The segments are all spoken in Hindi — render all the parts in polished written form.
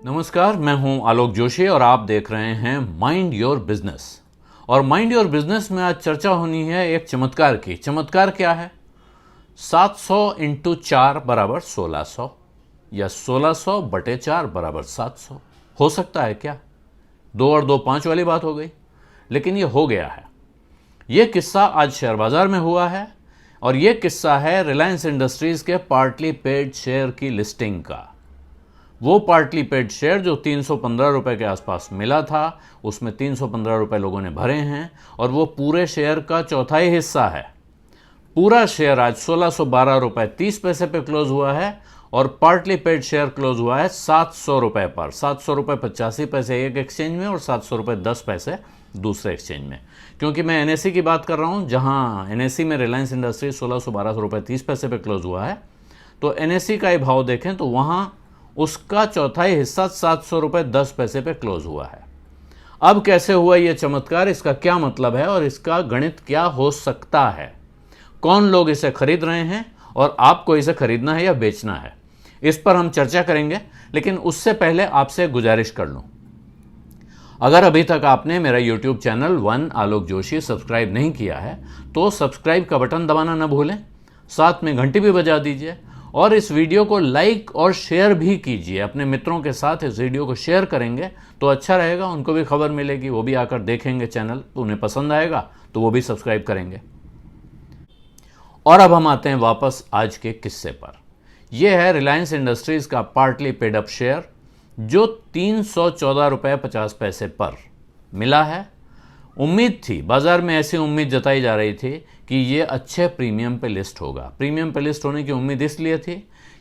नमस्कार, मैं हूं आलोक जोशी और आप देख रहे हैं माइंड योर बिजनेस। और माइंड योर बिजनेस में आज चर्चा होनी है एक चमत्कार की। चमत्कार क्या है? 700 इंटू 4 बराबर 1600 या 1600 बटे 4 बराबर 700 हो सकता है क्या? 2 और 2 5 वाली बात हो गई, लेकिन ये हो गया है। ये किस्सा आज शेयर बाजार में हुआ है और ये किस्सा है रिलायंस इंडस्ट्रीज के पार्टली पेड शेयर की लिस्टिंग का। वो पार्टली पेड शेयर जो 315 रुपए के आसपास मिला था, उसमें 315 रुपए लोगों ने भरे हैं और वो पूरे शेयर का चौथाई हिस्सा है। पूरा शेयर आज 1612 रुपए 30 पैसे पे क्लोज हुआ है और पार्टली पेड शेयर क्लोज हुआ है 700 रुपए पर। 700 रुपए 85 पैसे एक एक्सचेंज में और 700 रुपए 10 पैसे दूसरे एक्सचेंज में। क्योंकि मैं एनएससी की बात कर रहा हूं, जहां एनएससी में रिलायंस इंडस्ट्री 1612 रुपए 30 पैसे पे क्लोज हुआ है, तो एनएससी का ही भाव देखें तो वहां उसका चौथाई हिस्सा 700 रुपए 10 पैसे पे क्लोज हुआ है। अब कैसे हुआ यह चमत्कार, इसका क्या मतलब है और इसका गणित क्या हो सकता है? कौन लोग इसे खरीद रहे हैं और आपको इसे खरीदना है या बेचना है, इस पर हम चर्चा करेंगे। लेकिन उससे पहले आपसे गुजारिश कर लूं, अगर अभी तक आपने मेरा YouTube चैनल वन आलोक जोशी सब्सक्राइब नहीं किया है तो सब्सक्राइब का बटन दबाना न भूलें, साथ में घंटी भी बजा दीजिए और इस वीडियो को लाइक और शेयर भी कीजिए। अपने मित्रों के साथ इस वीडियो को शेयर करेंगे तो अच्छा रहेगा, उनको भी खबर मिलेगी, वो भी आकर देखेंगे चैनल, तो उन्हें पसंद आएगा तो वो भी सब्सक्राइब करेंगे। और अब हम आते हैं वापस आज के किस्से पर। यह है रिलायंस इंडस्ट्रीज का पार्टली पेड अप शेयर जो 314 रुपये 50 पैसे पर मिला है। उम्मीद थी, बाजार में ऐसी उम्मीद जताई जा रही थी कि ये अच्छे प्रीमियम पे लिस्ट होगा। प्रीमियम पे लिस्ट होने की उम्मीद इसलिए थी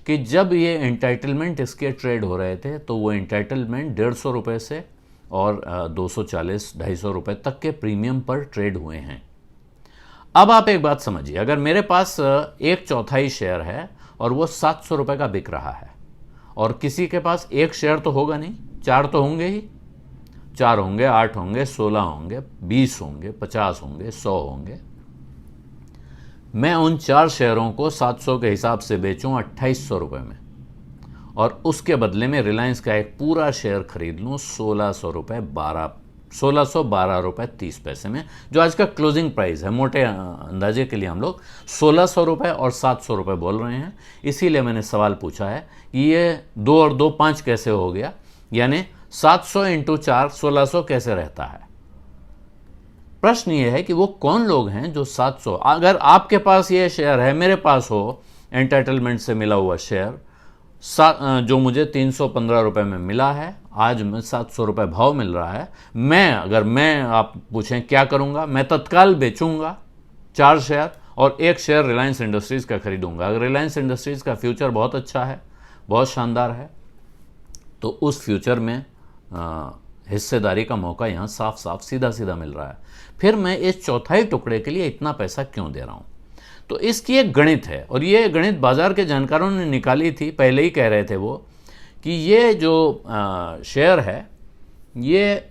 कि जब ये एंटाइटलमेंट इसके ट्रेड हो रहे थे तो वो एंटाइटलमेंट 150 रुपये से और 240-250 रुपये तक के प्रीमियम पर ट्रेड हुए हैं। अब आप एक बात समझिए, अगर मेरे पास 1/4 शेयर है और वो 700 रुपये का बिक रहा है और किसी के पास एक शेयर तो होगा नहीं, 4 तो होंगे ही। 4 होंगे, 8 होंगे, 16 होंगे, 20 होंगे, 50 होंगे, 100 होंगे। मैं उन 4 शेयरों को 700 के हिसाब से बेचूं 2800 रुपये में और उसके बदले में रिलायंस का एक पूरा शेयर खरीद लूं 1612 रुपये 30 पैसे में, जो आज का क्लोजिंग प्राइस है। मोटे अंदाजे के लिए हम लोग 1600 रुपये और 700 रुपये बोल रहे हैं। इसीलिए मैंने सवाल पूछा है कि ये 2 और 2 5 कैसे हो गया, यानी 700 इंटू 4 1600 कैसे रहता है। प्रश्न ये है कि वो कौन लोग हैं जो 700, अगर आपके पास ये शेयर है, मेरे पास हो एंटाइटलमेंट से मिला हुआ शेयर जो मुझे 315 रुपये में मिला है, आज में 700 रुपये भाव मिल रहा है। मैं आप पूछें क्या करूंगा, मैं तत्काल बेचूंगा 4 शेयर और 1 शेयर रिलायंस इंडस्ट्रीज का खरीदूंगा। अगर रिलायंस इंडस्ट्रीज का फ्यूचर बहुत अच्छा है, बहुत शानदार है, तो उस फ्यूचर में हिस्सेदारी का मौका यहाँ साफ साफ सीधा सीधा मिल रहा है। फिर मैं इस चौथाई टुकड़े के लिए इतना पैसा क्यों दे रहा हूँ? तो इसकी एक गणित है और ये गणित बाजार के जानकारों ने निकाली थी। पहले ही कह रहे थे वो कि ये जो शेयर है ये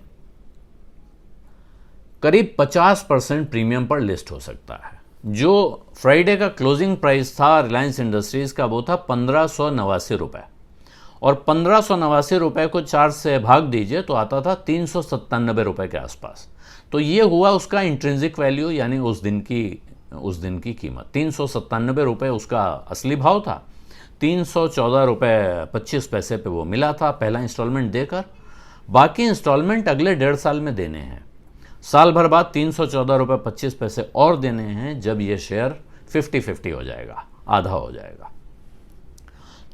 करीब 50% प्रीमियम पर लिस्ट हो सकता है। जो फ्राइडे का क्लोजिंग प्राइस था रिलायंस इंडस्ट्रीज का वो था 1589 रुपये और 1589 रुपये को 4 से भाग दीजिए तो आता था 397 रुपये के आसपास। तो ये हुआ उसका इंट्रिंसिक वैल्यू, यानी उस दिन की कीमत 397 रुपये उसका असली भाव था। 314 रुपये 25 पैसे पे वो मिला था पहला इंस्टॉलमेंट देकर। बाकी इंस्टॉलमेंट अगले 1.5 साल में देने हैं। साल भर बाद 314 रुपये 25 पैसे और देने हैं जब ये शेयर 50-50 हो जाएगा, आधा हो जाएगा।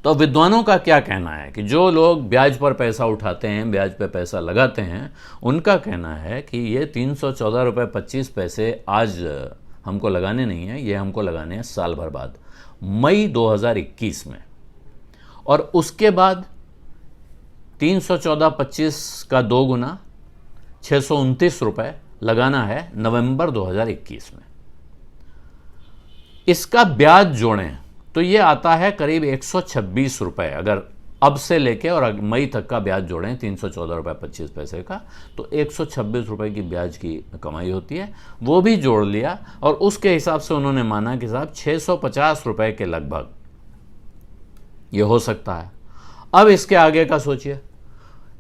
तो विद्वानों का क्या कहना है कि जो लोग ब्याज पर पैसा उठाते हैं, ब्याज पर पैसा लगाते हैं, उनका कहना है कि ये 314 रुपये 25 पैसे आज हमको लगाने नहीं है, ये हमको लगाने हैं साल भर बाद, मई 2021 में। और उसके बाद 314-25 का 2 गुना 629 रुपये लगाना है नवंबर 2021 में। इसका ब्याज जोड़ें तो ये आता है करीब 126 रुपये। अगर अब से लेके और मई तक का ब्याज जोड़ें 314 रुपये 25 पैसे का, तो 126 रुपये की ब्याज की कमाई होती है। वो भी जोड़ लिया और उसके हिसाब से उन्होंने माना कि साहब 650 रुपये के लगभग ये हो सकता है। अब इसके आगे का सोचिए,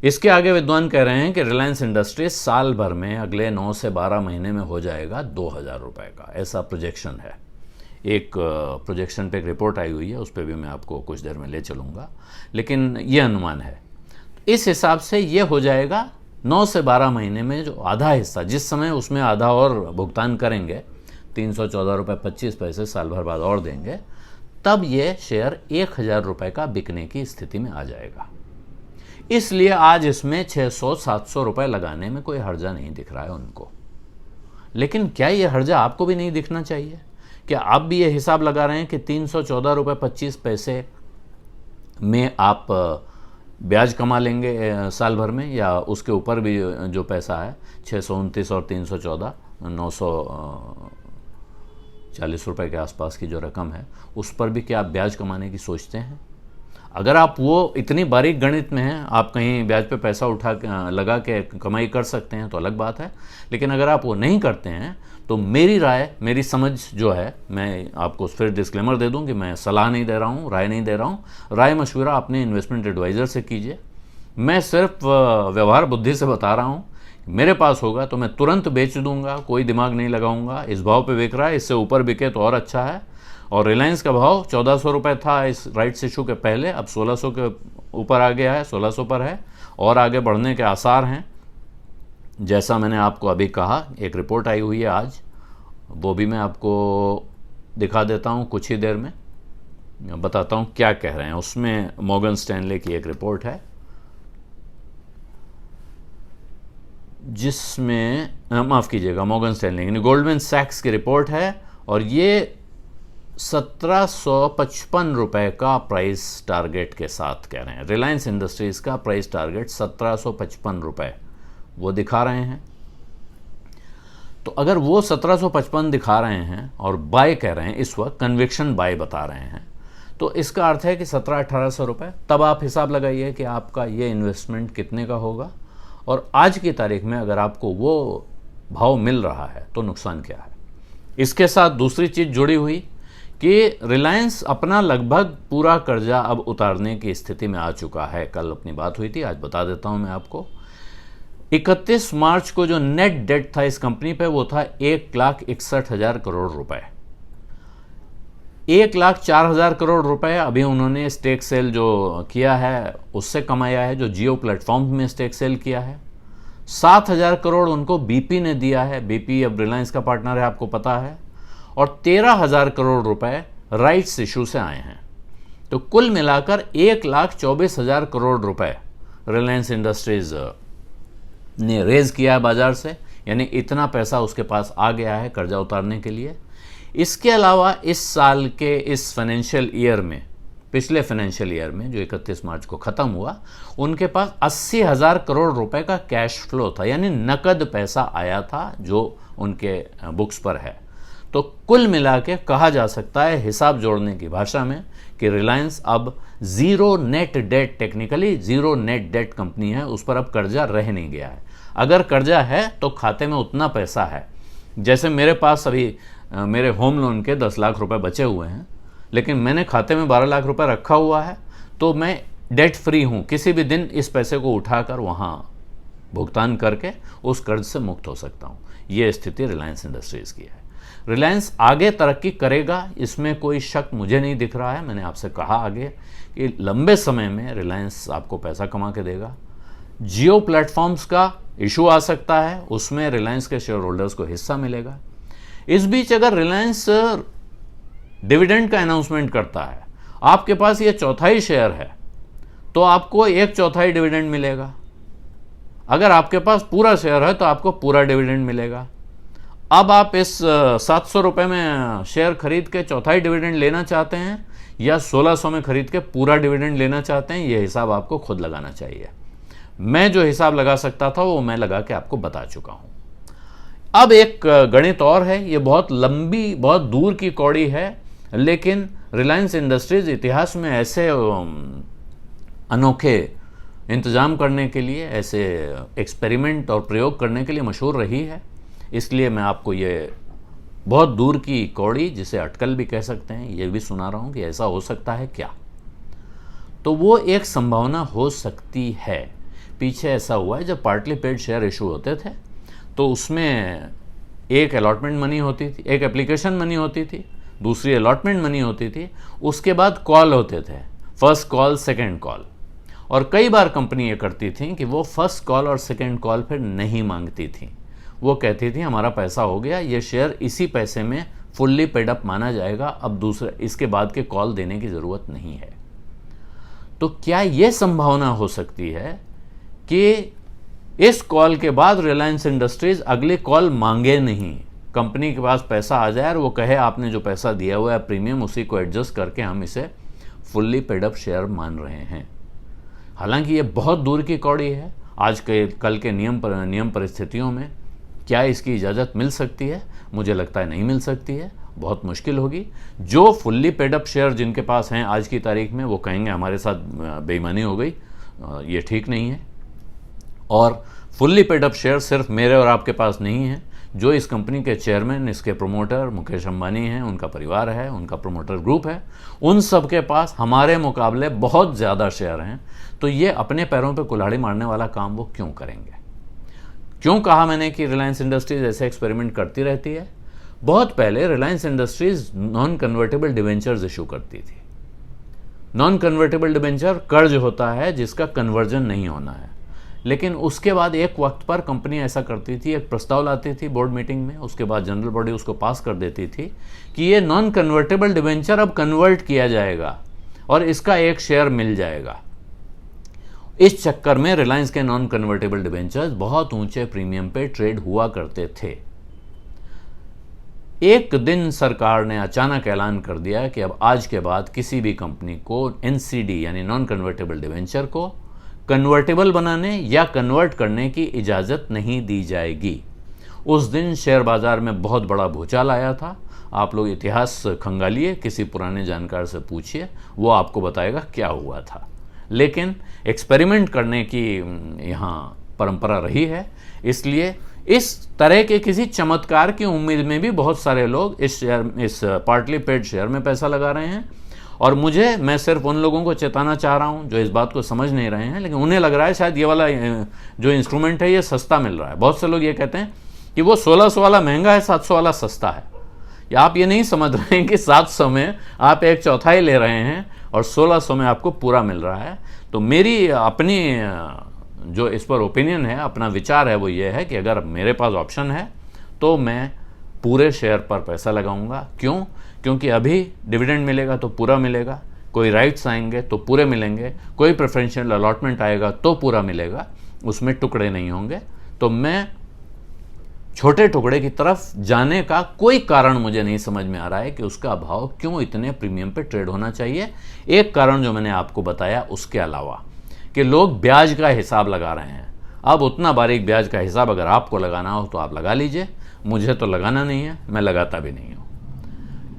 इसके आगे विद्वान कह रहे हैं कि रिलायंस इंडस्ट्रीज साल भर में अगले 9 से 12 महीने में हो जाएगा 2000 रुपये का, ऐसा प्रोजेक्शन है। एक प्रोजेक्शन पे एक रिपोर्ट आई हुई है, उस पर भी मैं आपको कुछ देर में ले चलूँगा, लेकिन ये अनुमान है। इस हिसाब से ये हो जाएगा 9 से 12 महीने में जो आधा हिस्सा, जिस समय उसमें आधा और भुगतान करेंगे, 314 रुपये 25 पैसे साल भर बाद और देंगे, तब ये शेयर 1000 रुपये का बिकने की स्थिति में आ जाएगा। इसलिए आज इसमें 600-700 रुपये लगाने में कोई हर्जा नहीं दिख रहा है उनको। लेकिन क्या ये हर्जा आपको भी नहीं दिखना चाहिए? क्या आप भी ये हिसाब लगा रहे हैं कि 314 रुपये 25 पैसे में आप ब्याज कमा लेंगे साल भर में, या उसके ऊपर भी जो पैसा है 629 और 314 940 रुपये के आसपास की जो रकम है, उस पर भी क्या आप ब्याज कमाने की सोचते हैं? अगर आप वो इतनी बारीक गणित में हैं, आप कहीं ब्याज पे पैसा लगा के कमाई कर सकते हैं तो अलग बात है। लेकिन अगर आप वो नहीं करते हैं तो मेरी राय, मेरी समझ जो है, मैं आपको फिर डिस्क्लेमर दे दूं कि मैं सलाह नहीं दे रहा हूं, राय नहीं दे रहा हूं। राय मशवरा अपने इन्वेस्टमेंट एडवाइज़र से कीजिए। मैं सिर्फ व्यवहार बुद्धि से बता रहा हूँ। मेरे पास होगा तो मैं तुरंत बेच दूंगा, कोई दिमाग नहीं लगाऊंगा। इस भाव पे बिक रहा है, इससे ऊपर बिके तो और अच्छा है। और रिलायंस का भाव 1400 रुपये था इस राइट्स इशू के पहले, अब 1600 के ऊपर आ गया है, 1600 पर है और आगे बढ़ने के आसार हैं। जैसा मैंने आपको अभी कहा, एक रिपोर्ट आई हुई है आज, वो भी मैं आपको दिखा देता हूँ कुछ ही देर में, बताता हूँ क्या कह रहे हैं। उसमें मॉर्गन स्टैनले की एक रिपोर्ट है जिसमें, माफ़ कीजिएगा, मॉर्गन स्टैनले यानी गोल्डमैन सैक्स की रिपोर्ट है, और ये 1755 रुपये का प्राइस टारगेट के साथ कह रहे हैं। रिलायंस इंडस्ट्रीज़ का प्राइस टारगेट 1755 रुपये वो दिखा रहे हैं। तो अगर वो 1755 दिखा रहे हैं और बाय कह रहे हैं, इस वक्त कन्विक्शन बाय बता रहे हैं, तो इसका अर्थ है कि 1700-1800 रुपये। तब आप हिसाब लगाइए कि आपका ये इन्वेस्टमेंट कितने का होगा। और आज की तारीख में अगर आपको वो भाव मिल रहा है तो नुकसान क्या है। इसके साथ दूसरी चीज़ जुड़ी हुई कि रिलायंस अपना लगभग पूरा कर्जा अब उतारने की स्थिति में आ चुका है। कल अपनी बात हुई थी, आज बता देता हूं मैं आपको। 31 मार्च को जो नेट डेट था इस कंपनी पे, वो था 1,61,000 करोड़ रुपए। 1,04,000 करोड़ रुपए अभी उन्होंने स्टेक सेल जो किया है उससे कमाया है, जो जियो प्लेटफॉर्म में स्टेक सेल किया है। 7,000 करोड़ उनको बीपी ने दिया है, बीपी अब रिलायंस का पार्टनर है, आपको पता है। और 13,000 करोड़ रुपए राइट्स इशू से आए हैं। तो कुल मिलाकर 1,24,000 करोड़ रुपए रिलायंस इंडस्ट्रीज ने रेज किया है बाजार से, यानी इतना पैसा उसके पास आ गया है कर्जा उतारने के लिए। इसके अलावा इस साल के इस फाइनेंशियल ईयर में, पिछले फाइनेंशियल ईयर में जो 31 मार्च को ख़त्म हुआ, उनके पास 80,000 करोड़ रुपए का कैश फ्लो था, यानी नकद पैसा आया था जो उनके बुक्स पर है। तो कुल मिला के कहा जा सकता है हिसाब जोड़ने की भाषा में कि रिलायंस अब zero net date, technically zero net date company है, उस पर अब कर्जा रह नहीं गया है। अगर कर्जा है तो खाते में उतना पैसा है, जैसे मेरे पास अभी मेरे होम लोन के 10 लाख रुपए बचे हुए हैं, लेकिन मैंने खाते में 12 लाख रुपए रखा हुआ है, तो मैं डेट फ्री हूँ। किसी भी दिन इस पैसे को उठाकर वहाँ भुगतान करके उस कर्ज से मुक्त हो सकता हूँ। ये स्थिति रिलायंस इंडस्ट्रीज़ की है। रिलायंस आगे तरक्की करेगा, इसमें कोई शक मुझे नहीं दिख रहा है। मैंने आपसे कहा आगे कि लंबे समय में रिलायंस आपको पैसा कमा के देगा। जियो प्लेटफॉर्म्स का इशू आ सकता है, उसमें रिलायंस के शेयर होल्डर्स को हिस्सा मिलेगा। इस बीच अगर रिलायंस डिविडेंड का अनाउंसमेंट करता है, आपके पास ये चौथाई शेयर है, तो आपको 1/4 डिविडेंड मिलेगा। अगर आपके पास पूरा शेयर है तो आपको पूरा डिविडेंड मिलेगा। अब आप इस 700 रुपये में शेयर खरीद के चौथाई डिविडेंड लेना चाहते हैं या 1600 में खरीद के पूरा डिविडेंड लेना चाहते हैं, ये हिसाब आपको खुद लगाना चाहिए। मैं जो हिसाब लगा सकता था वो मैं लगा के आपको बता चुका हूं। अब एक गणित और है, ये बहुत लंबी, बहुत दूर की कौड़ी है, लेकिन रिलायंस इंडस्ट्रीज इतिहास में ऐसे अनोखे इंतजाम करने के लिए, ऐसे एक्सपेरिमेंट और प्रयोग करने के लिए मशहूर रही है। इसलिए मैं आपको ये बहुत दूर की कौड़ी, जिसे अटकल भी कह सकते हैं, ये भी सुना रहा हूँ कि ऐसा हो सकता है क्या। तो वो एक संभावना हो सकती है। पीछे ऐसा हुआ है, जब पार्टली पेड शेयर इशू होते थे तो उसमें एक अलॉटमेंट मनी होती थी, एक एप्लीकेशन मनी होती थी, दूसरी अलॉटमेंट मनी होती थी, उसके बाद कॉल होते थे, फर्स्ट कॉल सेकंड कॉल। और कई बार कंपनी ये करती थी कि वो फर्स्ट कॉल और सेकंड कॉल फिर नहीं मांगती थी। वो कहती थी हमारा पैसा हो गया, ये शेयर इसी पैसे में फुल्ली पेड अप माना जाएगा, अब दूसरे इसके बाद के कॉल देने की ज़रूरत नहीं है। तो क्या ये संभावना हो सकती है कि इस कॉल के बाद रिलायंस इंडस्ट्रीज अगली कॉल मांगे नहीं, कंपनी के पास पैसा आ जाए और वो कहे आपने जो पैसा दिया हुआ है प्रीमियम, उसी को एडजस्ट करके हम इसे फुल्ली पेड अप शेयर मान रहे हैं। हालांकि ये बहुत दूर की कौड़ी है। आज के कल के नियम परिस्थितियों में क्या इसकी इजाज़त मिल सकती है? मुझे लगता है नहीं मिल सकती है, बहुत मुश्किल होगी। जो फुल्ली पेड अप शेयर जिनके पास हैं आज की तारीख में, वो कहेंगे हमारे साथ बेईमानी हो गई, ये ठीक नहीं है। और फुल्ली पेड अप शेयर सिर्फ मेरे और आपके पास नहीं है। जो इस कंपनी के चेयरमैन, इसके प्रमोटर मुकेश अंबानी हैं, उनका परिवार है, उनका प्रमोटर ग्रुप है, उन सब के पास हमारे मुकाबले बहुत ज़्यादा शेयर हैं। तो ये अपने पैरों पे कुल्हाड़ी मारने वाला काम वो क्यों करेंगे? क्यों कहा मैंने कि रिलायंस इंडस्ट्रीज ऐसे एक्सपेरिमेंट करती रहती है? बहुत पहले Reliance industries non convertible debentures issue करती थी। नॉन कन्वर्टेबल डिवेंचर कर्ज होता है जिसका कन्वर्जन नहीं होना है। लेकिन उसके बाद एक वक्त पर कंपनी ऐसा करती थी, एक प्रस्ताव लाती थी बोर्ड मीटिंग में, उसके बाद जनरल बॉडी उसको पास कर देती थी कि ये नॉन कन्वर्टेबल डिवेंचर अब कन्वर्ट किया जाएगा और इसका एक शेयर मिल जाएगा। इस चक्कर में रिलायंस के नॉन कन्वर्टेबल डिवेंचर्स बहुत ऊंचे प्रीमियम पे ट्रेड हुआ करते थे। एक दिन सरकार ने अचानक ऐलान कर दिया कि अब आज के बाद किसी भी कंपनी को एनसीडी यानी नॉन कन्वर्टेबल डिवेंचर को कन्वर्टेबल बनाने या कन्वर्ट करने की इजाज़त नहीं दी जाएगी। उस दिन शेयर बाजार में बहुत बड़ा भूचाल आया था। आप लोग इतिहास खंगालिए, किसी पुराने जानकार से पूछिए, वो आपको बताएगा क्या हुआ था। लेकिन एक्सपेरिमेंट करने की यहाँ परंपरा रही है, इसलिए इस तरह के किसी चमत्कार की उम्मीद में भी बहुत सारे लोग इस पार्टली पेड शेयर में पैसा लगा रहे हैं। और मैं सिर्फ उन लोगों को चेताना चाह रहा हूं जो इस बात को समझ नहीं रहे हैं, लेकिन उन्हें लग रहा है शायद ये वाला जो इंस्ट्रूमेंट है ये सस्ता मिल रहा है। बहुत से लोग ये कहते हैं कि वो 1600 वाला महंगा है, 700 वाला सस्ता है। या आप ये नहीं समझ रहे हैं कि 700 में आप 1/4 ले रहे हैं और 1600 में आपको पूरा मिल रहा है। तो मेरी अपनी जो इस पर ओपिनियन है, अपना विचार है, वो ये है कि अगर मेरे पास ऑप्शन है तो मैं पूरे शेयर पर पैसा लगाऊंगा। क्यों? क्योंकि अभी डिविडेंड मिलेगा तो पूरा मिलेगा, कोई राइट्स आएंगे तो पूरे मिलेंगे, कोई प्रेफरेंशियल अलॉटमेंट आएगा तो पूरा मिलेगा, उसमें टुकड़े नहीं होंगे। तो मैं छोटे टुकड़े की तरफ जाने का कोई कारण मुझे नहीं समझ में आ रहा है कि उसका भाव क्यों इतने प्रीमियम पे ट्रेड होना चाहिए। एक कारण जो मैंने आपको बताया उसके अलावा कि लोग ब्याज का हिसाब लगा रहे हैं। अब उतना बारीक ब्याज का हिसाब अगर आपको लगाना हो तो आप लगा लीजिए, मुझे तो लगाना नहीं है, मैं लगाता भी नहीं हूँ।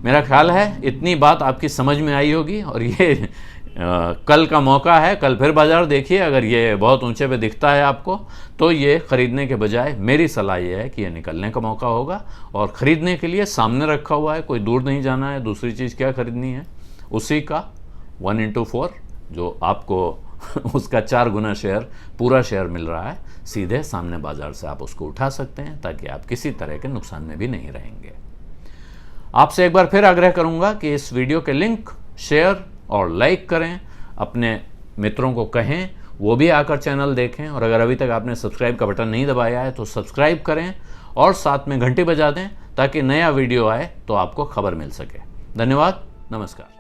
मेरा ख्याल है इतनी बात आपकी समझ में आई होगी। और ये कल का मौका है, कल फिर बाजार देखिए, अगर ये बहुत ऊंचे पे दिखता है आपको तो ये खरीदने के बजाय मेरी सलाह ये है कि ये निकलने का मौका होगा। और ख़रीदने के लिए सामने रखा हुआ है, कोई दूर नहीं जाना है। दूसरी चीज़ क्या खरीदनी है? उसी का 1/4 जो आपको उसका 4 गुना शेयर, पूरा शेयर मिल रहा है, सीधे सामने बाजार से आप उसको उठा सकते हैं, ताकि आप किसी तरह के नुकसान में भी नहीं रहेंगे। आपसे एक बार फिर आग्रह करूंगा कि इस वीडियो के लिंक शेयर और लाइक करें, अपने मित्रों को कहें वो भी आकर चैनल देखें। और अगर अभी तक आपने सब्सक्राइब का बटन नहीं दबाया है तो सब्सक्राइब करें और साथ में घंटी बजा दें, ताकि नया वीडियो आए तो आपको खबर मिल सके। धन्यवाद, नमस्कार।